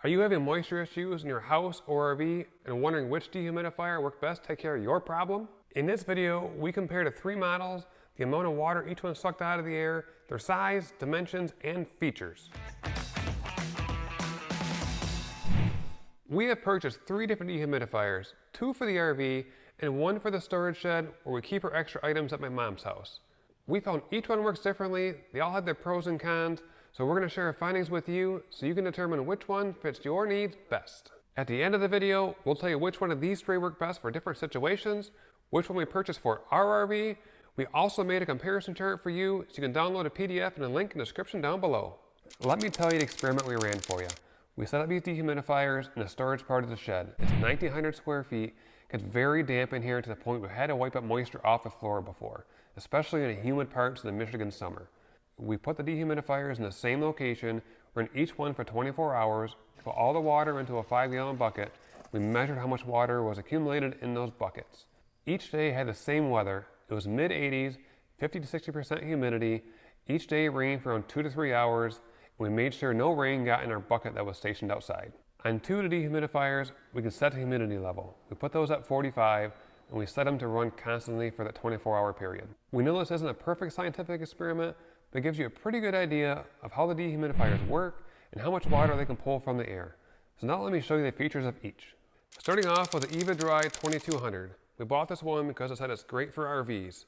Are you having moisture issues in your house or RV and wondering which dehumidifier works best to take care of your problem? In this video, we compared 3 models, the amount of water each one sucked out of the air, their size, dimensions, and features. We have purchased 3 different dehumidifiers, 2 for the RV and 1 for the storage shed where we keep our extra items at my mom's house. We found each one works differently, they all have their pros and cons, so we're going to share our findings with you so you can determine which one fits your needs best. At the end of the video, we'll tell you which one of these 3 work best for different situations, which one we purchased for our RV. We also made a comparison chart for you so you can download a PDF and a link in the description down below. Let me tell you the experiment we ran for you. We set up these dehumidifiers in the storage part of the shed. It's 1,900 square feet. It gets very damp in here to the point we had to wipe up moisture off the floor before, especially in the humid parts of the Michigan summer. We put the dehumidifiers in the same location, ran each one for 24 hours, put all the water into a 5-gallon bucket. We measured how much water was accumulated in those buckets. Each day had the same weather. It was mid-80s, 50 to 60% humidity. Each day rained for around 2 to 3 hours. We made sure no rain got in our bucket that was stationed outside. On 2 of the dehumidifiers, we can set the humidity level. We put those at 45, and we set them to run constantly for that 24-hour period. We know this isn't a perfect scientific experiment, but it gives you a pretty good idea of how the dehumidifiers work and how much water they can pull from the air. So now let me show you the features of each. Starting off with the Eva-Dry 2200. We bought this one because it said it's great for RVs.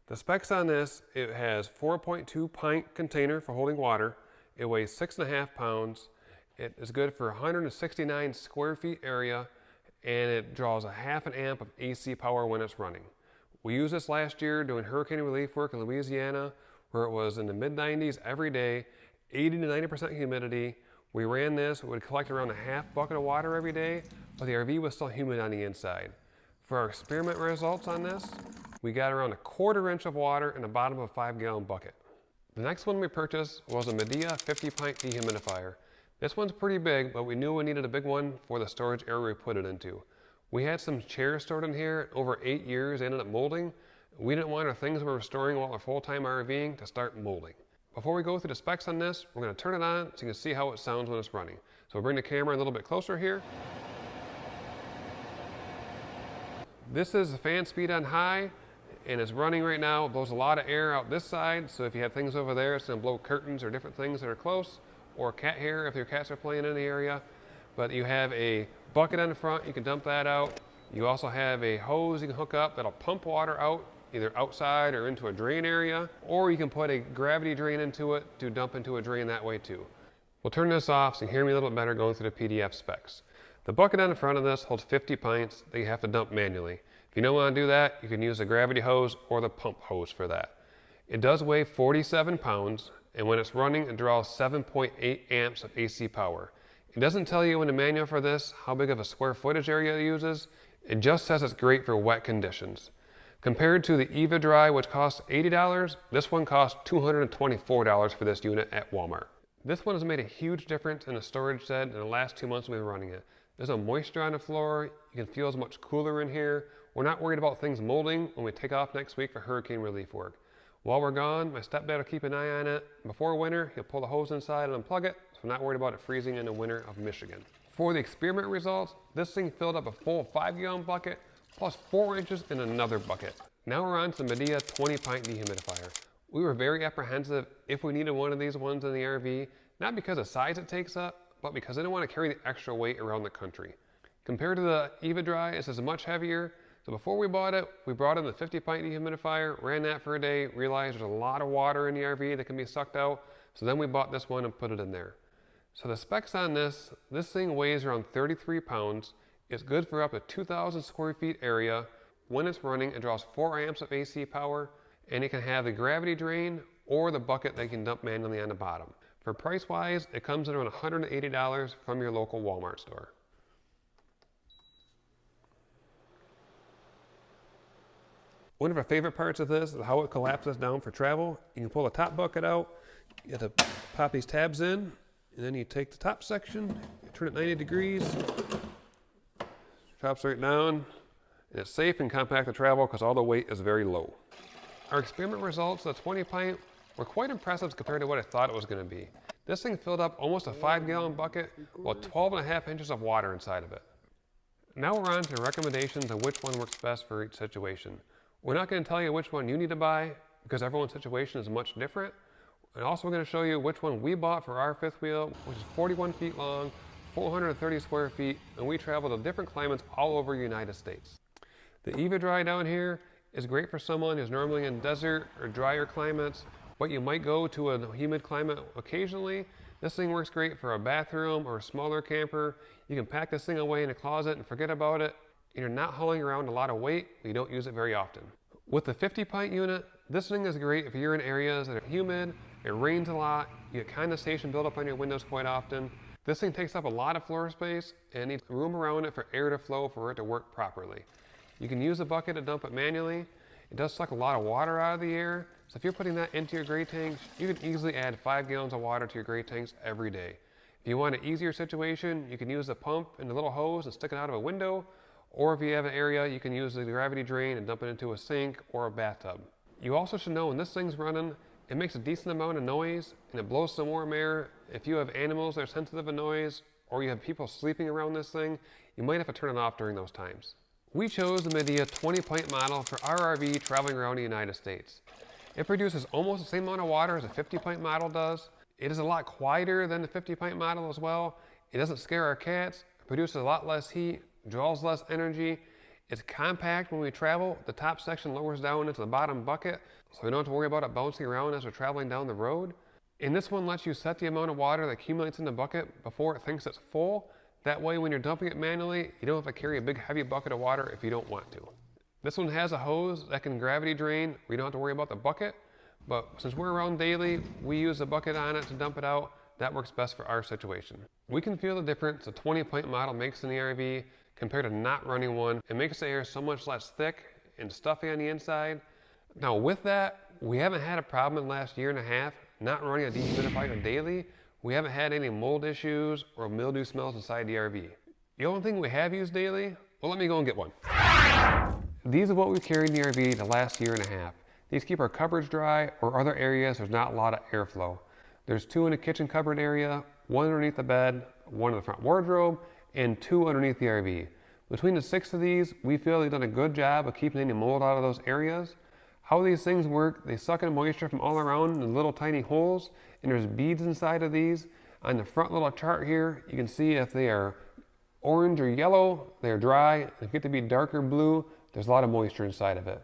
The specs on this, it has 4.2 pint container for holding water. It weighs 6.5 pounds. It is good for 169 square feet area, and it draws a 1/2 amp of AC power when it's running. We used this last year doing hurricane relief work in Louisiana, where it was in the mid-90s every day, 80 to 90% humidity. We ran this, we would collect around a 1/2 bucket of water every day, but the RV was still humid on the inside. For our experiment results on this, we got around 1/4 inch of water in the bottom of a 5-gallon bucket. The next one we purchased was a Midea 50 pint dehumidifier. This one's pretty big, but we knew we needed a big one for the storage area we put it into. We had some chairs stored in here, over 8 years, they ended up molding. We didn't want our things we were storing while we're full-time RVing to start molding. Before we go through the specs on this, we're going to turn it on so you can see how it sounds when it's running. So we'll bring the camera a little bit closer here. This is the fan speed on high, and it's running right now. It blows a lot of air out this side, so if you have things over there, it's going to blow curtains or different things that are close, or cat hair if your cats are playing in the area. But you have a bucket on the front, you can dump that out. You also have a hose you can hook up that'll pump water out, either outside or into a drain area, or you can put a gravity drain into it to dump into a drain that way too. We'll turn this off so you can hear me a little bit better going through the PDF specs. The bucket on the front of this holds 50 pints that you have to dump manually. If you don't want to do that, you can use the gravity hose or the pump hose for that. It does weigh 47 pounds, and when it's running, it draws 7.8 amps of AC power. It doesn't tell you in the manual for this how big of a square footage area it uses. It just says it's great for wet conditions. Compared to the Eva-Dry, which costs $80, this one costs $224 for this unit at Walmart. This one has made a huge difference in the storage shed in the last 2 months we've been running it. There's no moisture on the floor. You can feel it's much cooler in here. We're not worried about things molding when we take off next week for hurricane relief work. While we're gone, my stepdad will keep an eye on it. Before winter, he'll pull the hose inside and unplug it, so we're not worried about it freezing in the winter of Michigan. For the experiment results, this thing filled up a full 5-gallon bucket, plus 4 inches in another bucket. Now we're on to the Midea 20 pint dehumidifier. We were very apprehensive if we needed one of these ones in the RV, not because of the size it takes up, but because I didn't want to carry the extra weight around the country. Compared to the Eva-Dry, this is much heavier. So before we bought it, we brought in the 50 pint dehumidifier, ran that for a day, realized there's a lot of water in the RV that can be sucked out. So then we bought this one and put it in there. So the specs on this thing weighs around 33 pounds. It's good for up to 2,000 square feet area. When it's running, it draws 4 amps of AC power, and it can have the gravity drain or the bucket that you can dump manually on the bottom. For price-wise, it comes in around $180 from your local Walmart store. One of our favorite parts of this is how it collapses down for travel. You can pull the top bucket out, you have to pop these tabs in, and then you take the top section, you turn it 90 degrees, drops right down, and it's safe and compact to travel because all the weight is very low. Our experiment results, the 20 pint, were quite impressive compared to what I thought it was going to be. This thing filled up almost a 5-gallon bucket with 12.5 inches of water inside of it. Now we're on to recommendations on which one works best for each situation. We're not going to tell you which one you need to buy because everyone's situation is much different. And also we're going to show you which one we bought for our fifth wheel, which is 41 feet long, 430 square feet, and we travel to different climates all over the United States. The Eva-Dry down here is great for someone who's normally in desert or drier climates, but you might go to a humid climate occasionally. This thing works great for a bathroom or a smaller camper. You can pack this thing away in a closet and forget about it. You're not hauling around a lot of weight, but you don't use it very often. With the 50 pint unit, this thing is great if you're in areas that are humid, it rains a lot, you get condensation build up on your windows quite often. This thing takes up a lot of floor space and needs room around it for air to flow for it to work properly. You can use a bucket to dump it manually. It does suck a lot of water out of the air, so if you're putting that into your gray tanks, you can easily add 5 gallons of water to your gray tanks every day. If you want an easier situation, you can use the pump and the little hose and stick it out of a window, or if you have an area, you can use the gravity drain and dump it into a sink or a bathtub. You also should know when this thing's running, it makes a decent amount of noise and it blows some warm air. If you have animals that are sensitive to noise, or you have people sleeping around this thing, you might have to turn it off during those times. We chose the Midea 20 pint model for our RV traveling around the United States. It produces almost the same amount of water as a 50 pint model does. It is a lot quieter than the 50 pint model as well. It doesn't scare our cats, it produces a lot less heat, draws less energy. It's compact when we travel. The top section lowers down into the bottom bucket, so we don't have to worry about it bouncing around as we're traveling down the road. And this one lets you set the amount of water that accumulates in the bucket before it thinks it's full. That way when you're dumping it manually, you don't have to carry a big heavy bucket of water if you don't want to. This one has a hose that can gravity drain. We don't have to worry about the bucket, but since we're around daily, we use the bucket on it to dump it out. That works best for our situation. We can feel the difference a 20 pint model makes in the RV compared to not running one. It makes the air so much less thick and stuffy on the inside. Now with that, we haven't had a problem in the last year and a half not running a dehumidifier daily. We haven't had any mold issues or mildew smells inside the RV. The only thing we have used daily, well, let me go and get one. These are what we've carried in the RV the last year and a half. These keep our cupboards dry or other areas there's not a lot of airflow. There's 2 in the kitchen cupboard area, 1 underneath the bed, 1 in the front wardrobe, and 2 underneath the RV. Between the 6 of these, we feel they've done a good job of keeping any mold out of those areas. How these things work, they suck in moisture from all around in little tiny holes, and there's beads inside of these. On the front little chart here, you can see if they are orange or yellow, they're dry. If they get to be darker blue, there's a lot of moisture inside of it.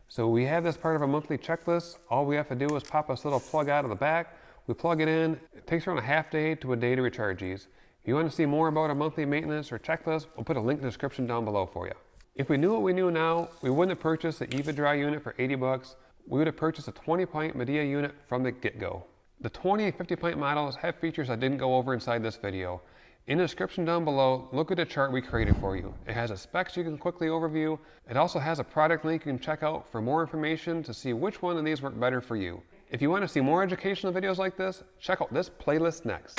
So we have this part of a monthly checklist. All we have to do is pop this little plug out of the back. We plug it in. It takes around a half day to a day to recharge these. If you want to see more about our monthly maintenance or checklist, we'll put a link in the description down below for you. If we knew what we knew now, we wouldn't have purchased the Eva-Dry unit for 80 bucks. We would have purchased a 20 pint Midea unit from the get-go. The 20 and 50 pint models have features I didn't go over inside this video. In the description down below, look at the chart we created for you. It has a specs you can quickly overview. It also has a product link you can check out for more information to see which one of these work better for you. If you want to see more educational videos like this, check out this playlist next.